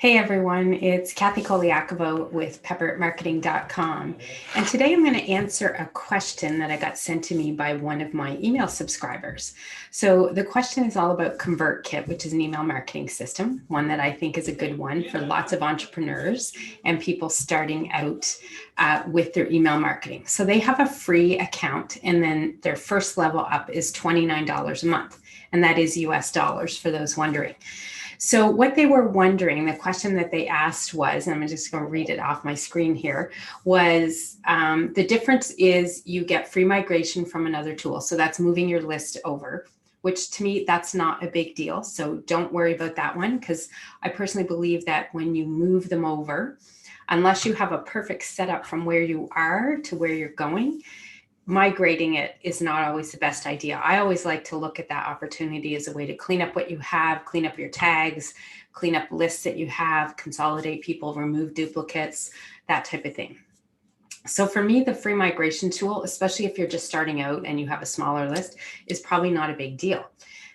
Hey everyone, it's Colaiacovo with peppermarketing.com. And today I'm going to answer a question that I got sent to me by one of my email subscribers. So the question is all about ConvertKit, which is an email marketing system, one that I think is a good one for lots of entrepreneurs and people starting out with their email marketing. So they have a free account, and then their first level up is $29 a month. And that is US dollars for those wondering. So what they were wondering, the question that they asked was, and I'm just going to read it off my screen here, was the difference is you get free migration from another tool. So that's moving your list over, which to me, that's not a big deal. So don't worry about that one, because I personally believe that when you move them over, unless you have a perfect setup from where you are to where you're going, migrating it is not always the best idea. I always like to look at that opportunity as a way to clean up what you have, clean up your tags, clean up lists that you have, consolidate people, remove duplicates, that type of thing. So for me, the free migration tool, especially if you're just starting out and you have a smaller list, is probably not a big deal.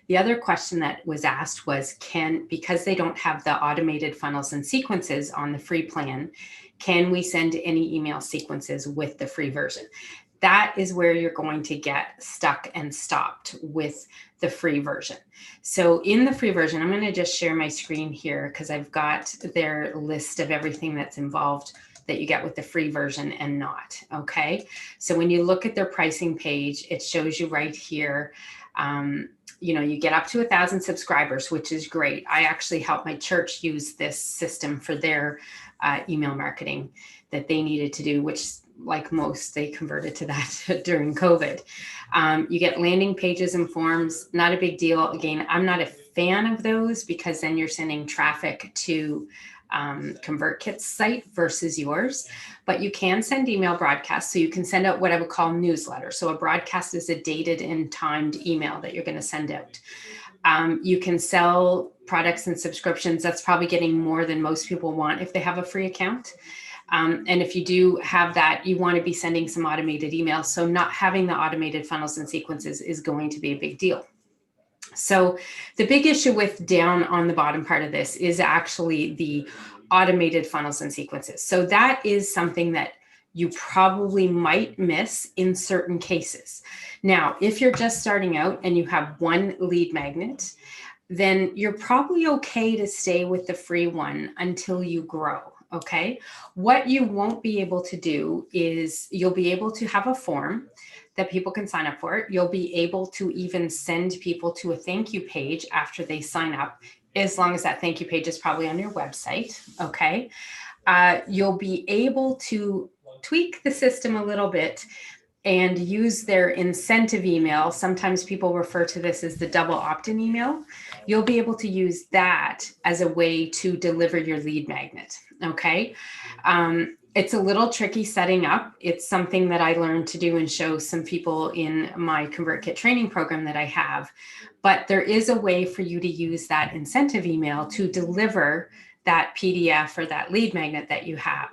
The other question that was asked was, because they don't have the automated funnels and sequences on the free plan, can we send any email sequences with the free version? That is where you're going to get stuck and stopped with the free version. So in the free version, I'm going to just share my screen here because I've got their list of everything that's involved that you get with the free version and not. Okay. So when you look at their pricing page, it shows you right here, you get up to 1,000 subscribers, which is great. I actually helped my church use this system for their email marketing that they needed to do, which, like most, they converted to that during COVID. You get landing pages and forms, not a big deal. Again, I'm not a fan of those because then you're sending traffic to ConvertKit's site versus yours, but you can send email broadcasts. So you can send out what I would call newsletter. So a broadcast is a dated and timed email that you're going to send out. You can sell products and subscriptions. That's probably getting more than most people want if they have a free account. And if you do have that, you want to be sending some automated emails. So not having the automated funnels and sequences is going to be a big deal. So the big issue with down on the bottom part of this is actually the automated funnels and sequences. So that is something that you probably might miss in certain cases. Now, if you're just starting out and you have one lead magnet, then you're probably okay to stay with the free one until you grow. Okay. What you won't be able to do is you'll be able to have a form that people can sign up for. You'll be able to even send people to a thank you page after they sign up, as long as that thank you page is probably on your website. Okay. You'll be able to tweak the system a little bit and use their incentive email. Sometimes people refer to this as the double opt-in email. You'll be able to use that as a way to deliver your lead magnet. Okay. It's a little tricky setting up. It's something that I learned to do and show some people in my ConvertKit training program that I have. But there is a way for you to use that incentive email to deliver that PDF or that lead magnet that you have.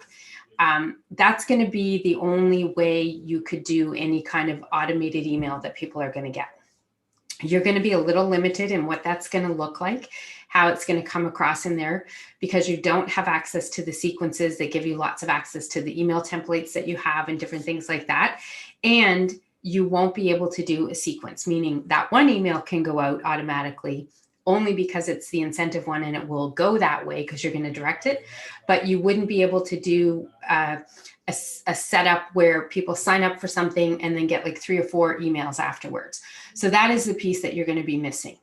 That's going to be the only way you could do any kind of automated email that people are going to get. You're going to be a little limited in what that's going to look like, how it's going to come across in there, because you don't have access to the sequences. They give you lots of access to the email templates that you have and different things like that. And you won't be able to do a sequence, meaning that one email can go out automatically only because it's the incentive one and it will go that way because you're going to direct it. But you wouldn't be able to do a setup where people sign up for something and then get like 3 or 4 emails afterwards. So that is the piece that you're going to be missing.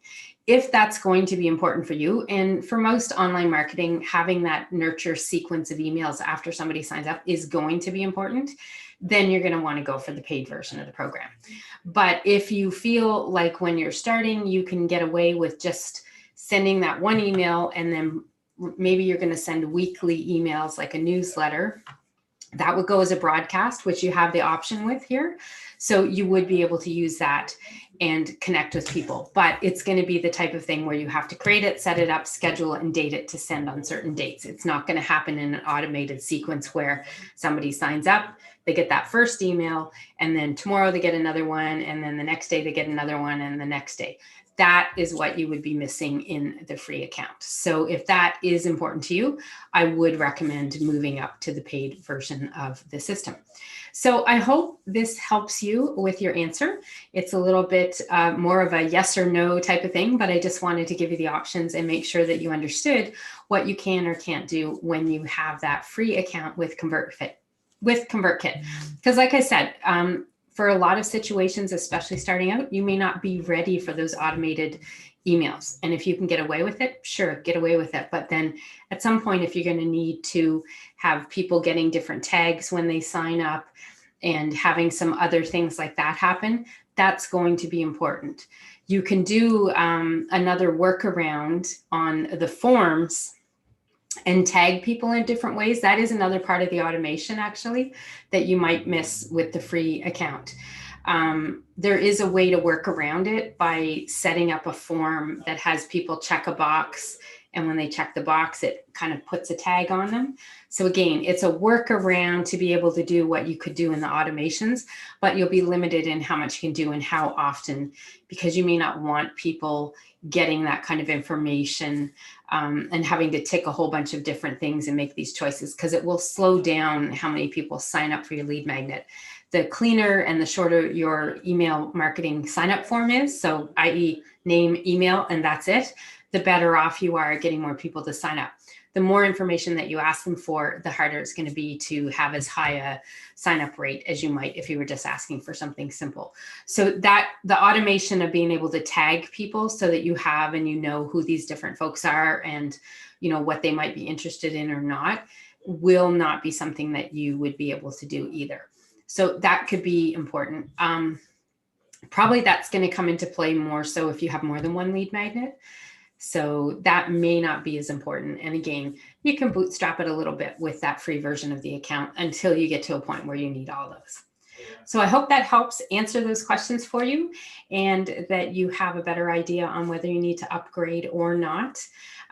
If that's going to be important for you, and for most online marketing, having that nurture sequence of emails after somebody signs up is going to be important, then you're going to want to go for the paid version of the program. But if you feel like when you're starting, you can get away with just sending that one email, and then maybe you're going to send weekly emails like a newsletter, that would go as a broadcast, which you have the option with here. So you would be able to use that and connect with people. But it's going to be the type of thing where you have to create it, set it up, schedule it, and date it to send on certain dates. It's not going to happen in an automated sequence where somebody signs up, they get that first email, and then tomorrow they get another one, and then the next day they get another one, and the next day. that is what you would be missing in the free account. So if that is important to you, I would recommend moving up to the paid version of the system. So I hope this helps you with your answer. It's a little bit more of a yes or no type of thing, but I just wanted to give you the options and make sure that you understood what you can or can't do when you have that free account with ConvertKit. Because like I said, for a lot of situations, especially starting out, you may not be ready for those automated emails. And if you can get away with it, sure, get away with it. But then at some point, if you're going to need to have people getting different tags when they sign up and having some other things like that happen, that's going to be important. You can do another workaround on the forms and tag people in different ways. That is another part of the automation, actually, that you might miss with the free account. There is a way to work around it by setting up a form that has people check a box. And when they check the box, it kind of puts a tag on them. So again, it's a workaround to be able to do what you could do in the automations, but you'll be limited in how much you can do and how often, because you may not want people getting that kind of information and having to tick a whole bunch of different things and make these choices, because it will slow down how many people sign up for your lead magnet. The cleaner and the shorter your email marketing sign up form is, so i.e. name, email, and that's it, the better off you are at getting more people to sign up. The more information that you ask them for, the harder it's going to be to have as high a sign up rate as you might if you were just asking for something simple. So that the automation of being able to tag people so that you have and you know who these different folks are and you know what they might be interested in or not will not be something that you would be able to do either. So that could be important. Probably that's going to come into play more so if you have more than one lead magnet. So that may not be as important. And again, you can bootstrap it a little bit with that free version of the account until you get to a point where you need all those. So I hope that helps answer those questions for you and that you have a better idea on whether you need to upgrade or not.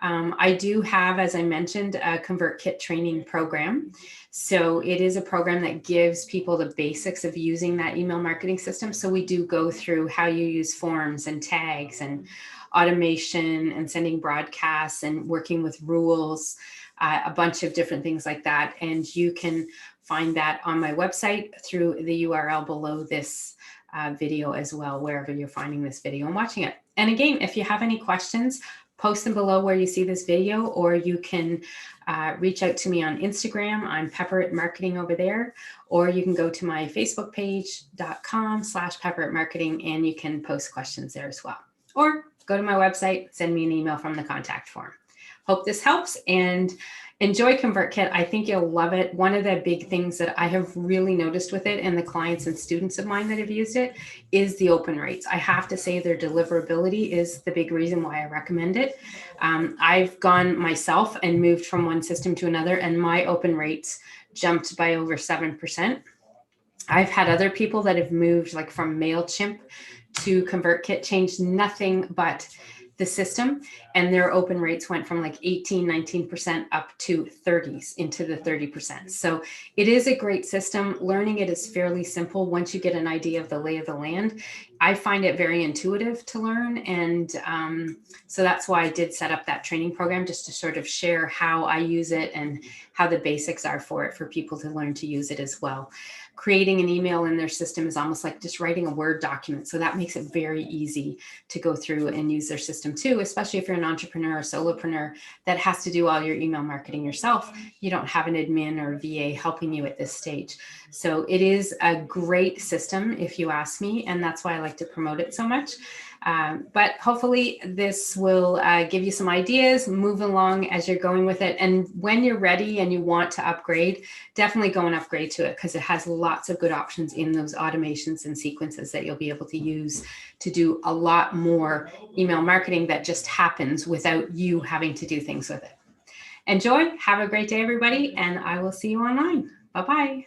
I do have, as I mentioned, a ConvertKit training program. So it is a program that gives people the basics of using that email marketing system. So we do go through how you use forms and tags and automation and sending broadcasts and working with rules, a bunch of different things like that. And you can find that on my website through the URL below this video as well, wherever you're finding this video and watching it. And again, if you have any questions, post them below where you see this video, or you can reach out to me on Instagram. I'm Pepper@Marketing over there, or you can go to my Facebook page.com/Pepper@Marketing and you can post questions there as well. Or go to my website, send me an email from the contact form. Hope this helps and enjoy ConvertKit. I think you'll love it. One of the big things that I have really noticed with it and the clients and students of mine that have used it is the open rates. I have to say their deliverability is the big reason why I recommend it. I've gone myself and moved from one system to another and my open rates jumped by over 7%. I've had other people that have moved like from MailChimp to ConvertKit, changed nothing but the system, and their open rates went from like 18, 19% up to 30s into the 30%. So it is a great system. Learning it is fairly simple once you get an idea of the lay of the land. I find it very intuitive to learn. And so that's why I did set up that training program, just to sort of share how I use it and how the basics are for it for people to learn to use it as well. Creating an email in their system is almost like just writing a Word document. So that makes it very easy to go through and use their system too, especially if you're an entrepreneur or solopreneur that has to do all your email marketing yourself. You don't have an admin or VA helping you at this stage. So it is a great system if you ask me, and that's why I like to promote it so much. But hopefully this will give you some ideas, move along as you're going with it. And when you're ready and you want to upgrade, definitely go and upgrade to it because it has lots of good options in those automations and sequences that you'll be able to use to do a lot more email marketing that just happens without you having to do things with it. Enjoy. Have a great day, everybody. And I will see you online. Bye-bye.